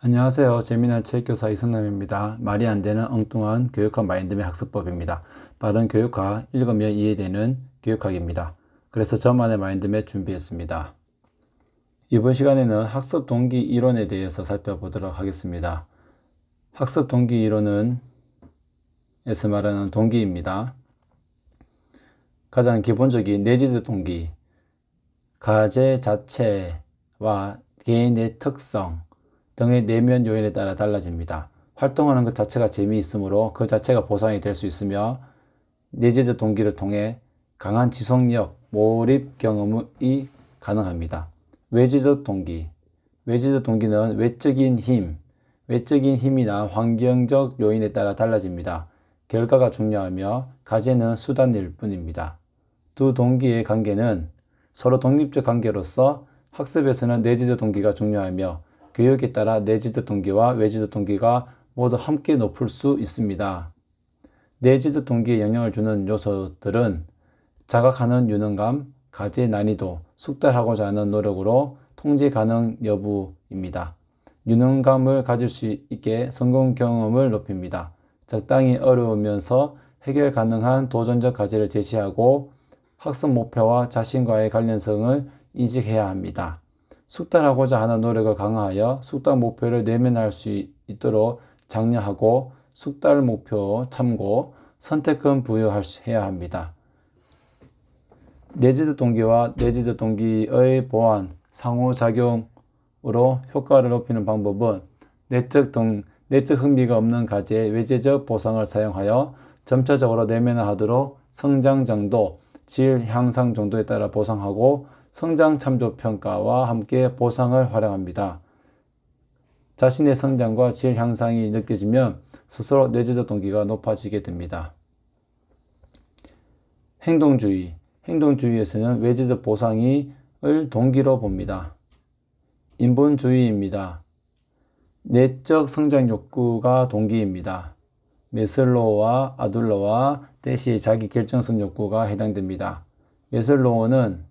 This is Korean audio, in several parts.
안녕하세요. 재미난 체육교사 이승남입니다. 말이 안 되는 엉뚱한 교육학 마인드맵 학습법입니다. 빠른 교육학, 읽으면 이해되는 교육학입니다. 그래서 저만의 마인드맵 준비했습니다. 이번 시간에는 학습 동기 이론에 대해서 살펴보도록 하겠습니다. 학습 동기 이론은 에서 말하는 동기입니다. 가장 기본적인 내지적 동기, 과제 자체와 개인의 특성 등의 내면 요인에 따라 달라집니다. 활동하는 것 자체가 재미있으므로 그 자체가 보상이 될 수 있으며 내재적 동기를 통해 강한 지속력, 몰입 경험이 가능합니다. 외재적 동기, 외재적 동기는 외적인 힘이나 환경적 요인에 따라 달라집니다. 결과가 중요하며 과제는 수단일 뿐입니다. 두 동기의 관계는 서로 독립적 관계로서 학습에서는 내재적 동기가 중요하며 교육에 따라 내재적 동기와 외재적 동기가 모두 함께 높을 수 있습니다. 내재적 동기에 영향을 주는 요소들은 자각하는 유능감, 과제 난이도, 숙달하고자 하는 노력으로 통제 가능 여부입니다. 유능감을 가질 수 있게 성공 경험을 높입니다. 적당히 어려우면서 해결 가능한 도전적 과제를 제시하고 학습 목표와 자신과의 관련성을 인식해야 합니다. 숙달하고자 하는 노력을 강화하여 숙달 목표를 내면할 수 있도록 장려하고 숙달 목표 참고 선택권 부여해야 합니다. 내재적 동기와 내재적 동기의 보완, 상호작용으로 효과를 높이는 방법은 내적 흥미가 없는 과제에 외재적 보상을 사용하여 점차적으로 내면화하도록 성장 정도, 질 향상 정도에 따라 보상하고 성장 참조 평가와 함께 보상을 활용합니다. 자신의 성장과 질 향상이 느껴지면 스스로 내재적 동기가 높아지게 됩니다. 행동주의에서는 외재적 보상을 동기로 봅니다. 인본주의입니다. 내적 성장 욕구가 동기입니다. 메슬로우와 아둘러와 대시의 자기 결정성 욕구가 해당됩니다. 메슬로우는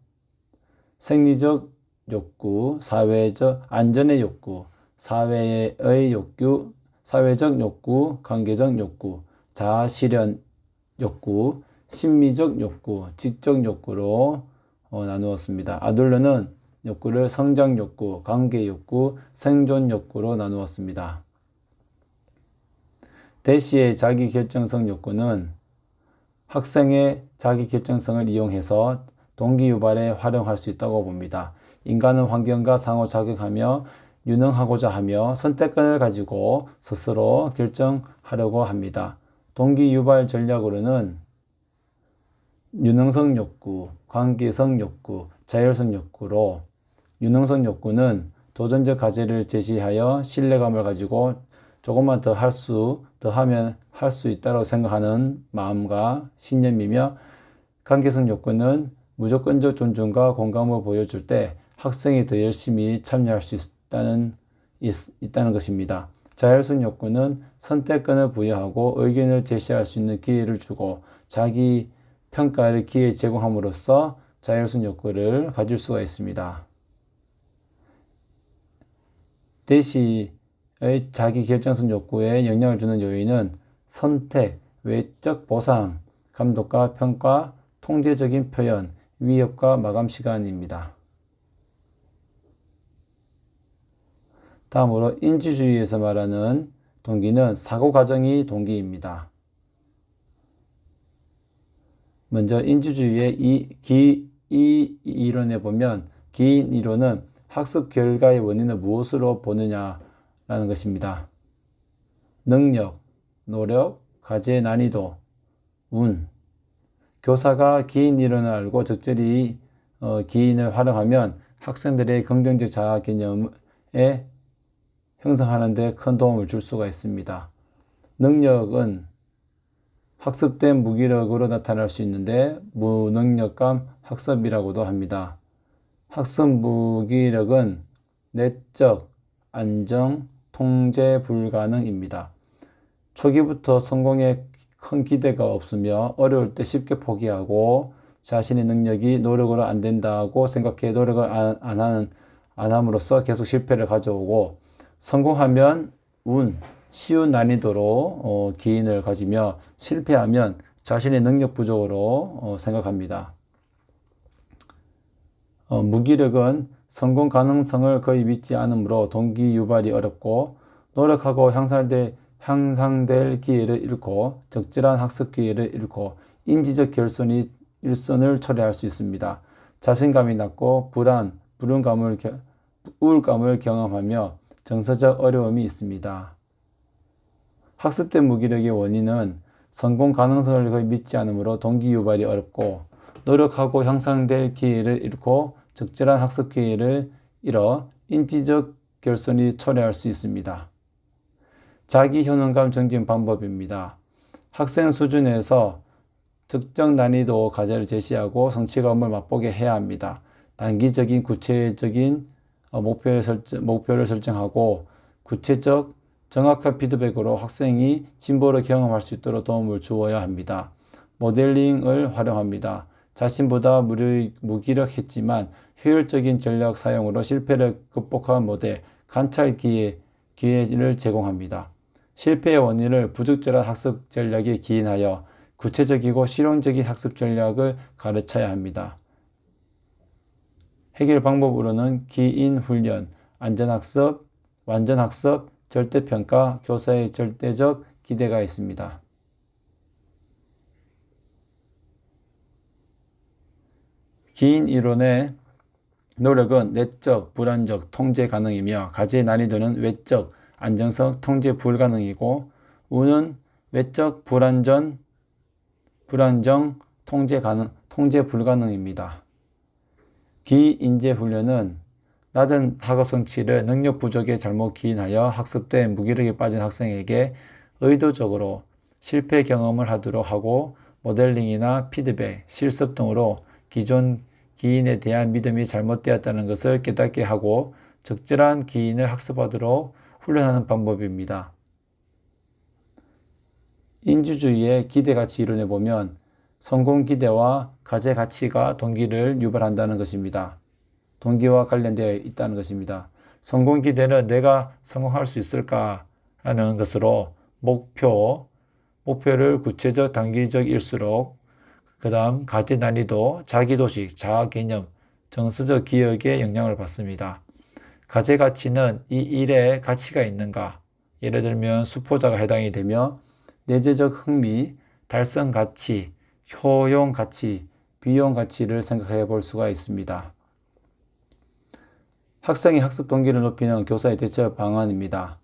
생리적 욕구, 사회적 안전의 욕구, 사회의 욕구, 사회적 욕구, 관계적 욕구, 자아 실현 욕구, 심미적 욕구, 지적 욕구로 나누었습니다. 아둘러는 욕구를 성장 욕구, 관계 욕구, 생존 욕구로 나누었습니다. 대시의 자기 결정성 욕구는 학생의 자기 결정성을 이용해서 동기 유발에 활용할 수 있다고 봅니다. 인간은 환경과 상호작용하며 유능하고자 하며 선택권을 가지고 스스로 결정하려고 합니다. 동기 유발 전략으로는 유능성 욕구, 관계성 욕구, 자율성 욕구로 유능성 욕구는 도전적 과제를 제시하여 신뢰감을 가지고 조금만 더 하면 할 수 있다고 생각하는 마음과 신념이며 관계성 욕구는 무조건적 존중과 공감을 보여줄 때 학생이 더 열심히 참여할 수 있다는 것입니다. 자율성 욕구는 선택권을 부여하고 의견을 제시할 수 있는 기회를 주고 자기 평가를 기회 제공함으로써 자율성 욕구를 가질 수가 있습니다. 대시의 자기 결정성 욕구에 영향을 주는 요인은 선택, 외적 보상, 감독과 평가, 통제적인 표현, 위협과 마감 시간입니다. 다음으로 인지주의에서 말하는 동기는 사고 과정이 동기입니다. 먼저 인지주의의 이 이론에 보면 긴 이론은 학습 결과의 원인을 무엇으로 보느냐라는 것입니다. 능력, 노력, 과제 난이도, 운. 교사가 긴 이론을 알고 적절히 기인을 활용하면 학생들의 긍정적 자아 개념에 형성하는 데 큰 도움을 줄 수가 있습니다. 능력은 학습된 무기력으로 나타날 수 있는데 무능력감 학습이라고도 합니다. 학습 무기력은 내적 안정, 통제 불가능입니다. 초기부터 성공에 큰 기대가 없으며 어려울 때 쉽게 포기하고 자신의 능력이 노력으로 안 된다고 생각해 노력을 안 함으로써 계속 실패를 가져오고 성공하면 운, 쉬운 난이도로 기인을 가지며 실패하면 자신의 능력 부족으로 생각합니다. 무기력은 성공 가능성을 거의 믿지 않으므로 동기 유발이 어렵고 노력하고 향상될 기회를 잃고 적절한 학습 기회를 잃고 인지적 일선을 초래할 수 있습니다. 자신감이 낮고 우울감을 경험하며 정서적 어려움이 있습니다. 학습된 무기력의 원인은 성공 가능성을 거의 믿지 않으므로 동기 유발이 어렵고 노력하고 향상될 기회를 잃고 적절한 학습 기회를 잃어 인지적 결손이 초래할 수 있습니다. 자기 효능감 증진 방법입니다. 학생 수준에서 특정 난이도 과제를 제시하고 성취감을 맛보게 해야 합니다. 단기적인 구체적인 목표를 설정하고 구체적 정확한 피드백으로 학생이 진보를 경험할 수 있도록 도움을 주어야 합니다. 모델링을 활용합니다. 자신보다 무기력했지만 효율적인 전략 사용으로 실패를 극복한 모델, 관찰 기회를 제공합니다. 실패의 원인을 부적절한 학습 전략에 기인하여 구체적이고 실용적인 학습 전략을 가르쳐야 합니다. 해결 방법으로는 기인 훈련, 안전학습, 완전학습, 절대평가, 교사의 절대적 기대가 있습니다. 기인 이론의 노력은 내적, 불안적, 통제 가능이며 가지의 난이도는 외적, 안정성, 통제 불가능이고 우는 외적, 불안정, 통제 불가능입니다. 기인재 훈련은 낮은 학업 성취를 능력 부족에 잘못 기인하여 학습된 무기력에 빠진 학생에게 의도적으로 실패 경험을 하도록 하고 모델링이나 피드백, 실습 등으로 기존 기인에 대한 믿음이 잘못되었다는 것을 깨닫게 하고 적절한 기인을 학습하도록 훈련하는 방법입니다. 인주주의의 기대가치 이론에 보면 성공 기대와 가제 가치가 동기를 유발한다는 것입니다. 동기와 관련되어 있다는 것입니다. 성공 기대는 내가 성공할 수 있을까라는 것으로 목표를 구체적 단기적일수록 그 다음 가제 난이도, 자기도식, 자아개념, 정서적 기억에 영향을 받습니다. 가제 가치는 이 일에 가치가 있는가? 예를 들면 수포자가 해당이 되며 내재적 흥미, 달성 가치, 효용 가치, 비용 가치를 생각해 볼 수가 있습니다. 학생의 학습 동기를 높이는 교사의 대처 방안입니다.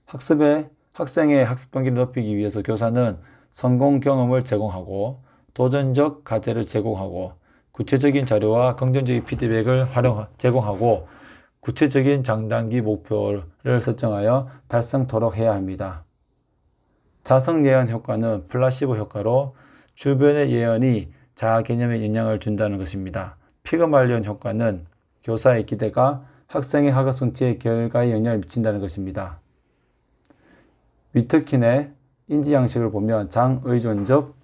학생의 학습 동기를 높이기 위해서 교사는 성공 경험을 제공하고 도전적 과제를 제공하고 구체적인 자료와 긍정적인 피드백을 제공하고 구체적인 장단기 목표를 설정하여 달성토록 해야 합니다. 자성 예언 효과는 플라시보 효과로 주변의 예언이 자아 개념에 영향을 준다는 것입니다. 피그말리온 효과는 교사의 기대가 학생의 학업 성취의 결과에 영향을 미친다는 것입니다. 위트킨의 인지 양식을 보면 장의존적,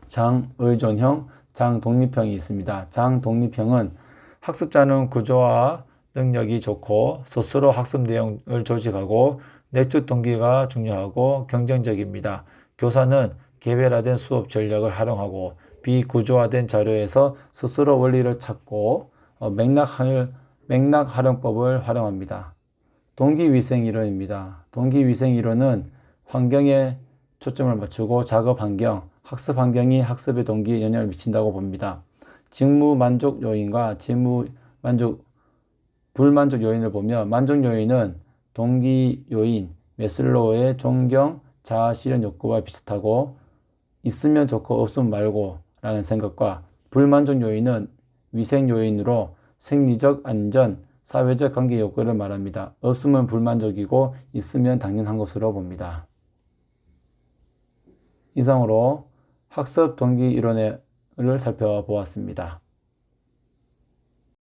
장의존형, 장독립형이 있습니다. 장독립형은 학습자는 구조화 능력이 좋고 스스로 학습 내용을 조직하고 내적 동기가 중요하고 경쟁적입니다. 교사는 개별화된 수업 전략을 활용하고 비구조화된 자료에서 스스로 원리를 찾고 맥락 활용법을 활용합니다. 동기위생 이론입니다. 동기위생 이론은 환경에 초점을 맞추고 작업 환경, 학습 환경이 학습의 동기에 영향을 미친다고 봅니다. 직무 만족 요인과 불만족 요인을 보면 만족 요인은 동기 요인, 메슬로우의 존경, 자아 실현 욕구와 비슷하고 있으면 좋고 없으면 말고 라는 생각과 불만족 요인은 위생 요인으로 생리적 안전, 사회적 관계 욕구를 말합니다. 없으면 불만족이고 있으면 당연한 것으로 봅니다. 이상으로 학습 동기 이론을 살펴보았습니다.